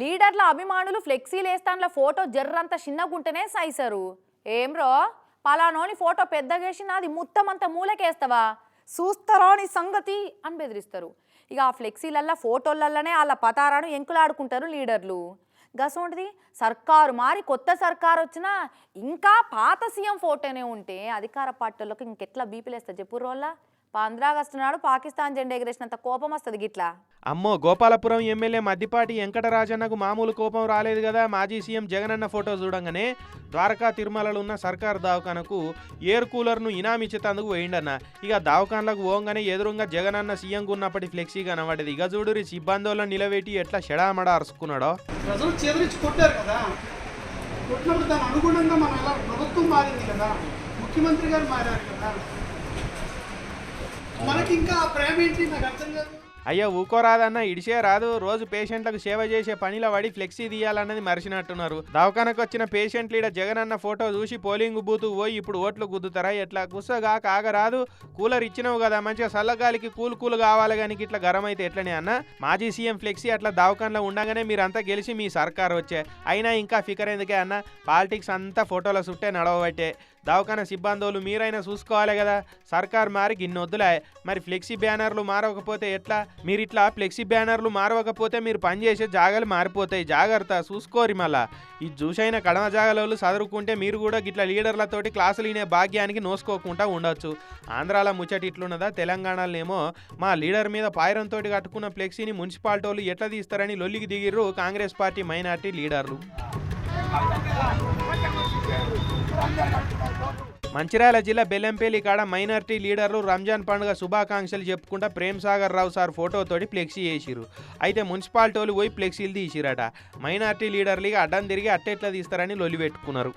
లీడర్ల అభిమానులు ఫ్లెక్సీలు వేస్తాన్ల ఫోటో జర్రంత చిన్నగుంటేనే సైసరు. ఏం రో పలానోని ఫోటో పెద్దగేసి నాది మొత్తం అంత మూలకేస్తావా, చూస్తారా నీ సంగతి అని బెదిరిస్తారు. ఇక ఆ ఫ్లెక్సీలల్లా ఫోటోలల్లనే వాళ్ళ పతారాను ఎంకులాడుకుంటారు లీడర్లు. గసోంటిది సర్కారు మారి కొత్త సర్కారు వచ్చినా ఇంకా పాత సీఎం ఫోటోనే ఉంటే అధికార పార్టీలకు ఇంకెట్లా బీపీలేస్తుంది చెప్పు రోళ్ళ. 15 ఆగస్టు నాడు పాకిస్తాన్ జెండా ఎగరేసినంత కోపం వస్తుంది గిట్లా. అమ్మో, గోపాలపురం ఎమ్మెల్యే మద్దిపాటి వెంకటరాజన్నకు మామూలు కోపం రాలేదు కదా. మాజీ సీఎం జగనన్న ఫోటో చూడంగానే ద్వారకా తిరుమలలో ఉన్న సర్కారు దవాఖానకు ఎయిర్ కూలర్ను ఇనామిచ్చేందుకు పోయిండన్న. ఇక దవాఖానలకు పోగానే ఎదురుగా జగనన్న సీఎంకు ఉన్నప్పటి ఫ్లెక్సీ కనబడేది. ఇక చూడురి సిబ్బందులను నిలబెట్టి ఎట్లా షడామడా అరుచుకున్నాడో. ప్రజలు చెదిరించి కొట్టారు కదా, కొట్టినప్పుడు దాని అనుగుణంగా మనం ఎలా ప్రభుత్వం మారింది కదా, ముఖ్యమంత్రి గారు మారారు కదా, మనకి ఇంకా ఆ ప్రేమ ఏంటి నాకు అర్థం కాదు. అయ్యో ఊకోరాదన్న, ఇడిసే రాదు. రోజు పేషెంట్లకు సేవ చేసే పనిలో పడి ఫ్లెక్సీ తీయాలన్నది మరిచినట్టున్నారు. దవాఖానకు వచ్చిన పేషెంట్ లీడర్ జగనన్న ఫోటో చూసి పోలింగ్ బూత్ పోయి ఇప్పుడు ఓట్లు గుద్దుతారా ఎట్లా? కుస్సగా కాగరాదు. కూలర్ ఇచ్చినావు కదా, మంచిగా చల్లగాలికి కూల్ కావాలి కానీ ఇట్లా గరం అయితే ఎట్లనే అన్న. మాజీ సీఎం ఫ్లెక్సీ అట్లా దవాఖానలో ఉండగానే మీరంతా గెలిచి మీ సర్కారు వచ్చే. అయినా ఇంకా ఫికర్ ఎందుకే అన్న, పాలిటిక్స్ అంతా ఫోటోల చుట్టే నడవబట్టే. దవాఖాన సిబ్బందులు మీరైనా చూసుకోవాలి కదా. సర్కార్ మారి గిన్నొద్దులే. మరి ఫ్లెక్సీ బ్యానర్లు మారవకపోతే ఎట్లా? మీరు ఇట్లా ఫ్లెక్సీ బ్యానర్లు మారవకపోతే మీరు పనిచేసే జాగాలు మారిపోతాయి. జాగ్రత్త చూసుకోరి. మళ్ళా ఇది చూసైన కడమ జాగాలలో చదువుకుంటే మీరు కూడా గిట్లా లీడర్లతోటి క్లాసులు వినే భాగ్యానికి నోసుకోకుండా ఉండొచ్చు. ఆంధ్రాలో ముచ్చటి ఇట్లున్నదా, తెలంగాణలోనేమో మా లీడర్ మీద పాయిరంతో కట్టుకున్న ఫ్లెక్సీని మున్సిపాలిటీ వాళ్ళు ఎట్లా తీస్తారని లొల్లికి దిగిర్రు కాంగ్రెస్ పార్టీ మైనార్టీ లీడర్లు. మంచిర్యాల జిల్లా బెల్లంపల్లి కాడ మైనార్టీ లీడర్లు రంజాన్ పండుగ శుభాకాంక్షలు చెప్పుకుంటా ప్రేమ్ సాగర్ రావు సార్ ఫోటోతోటి ఫ్లెక్సీ చేసిరు. అయితే మున్సిపాలిటీ వాళ్ళు పోయి ఫ్లెక్సీలు తీసిరట. మైనార్టీ లీడర్లు అడ్డం తిరిగి అట్టెట్లా తీస్తారని లొల్లి పెట్టుకున్నారు.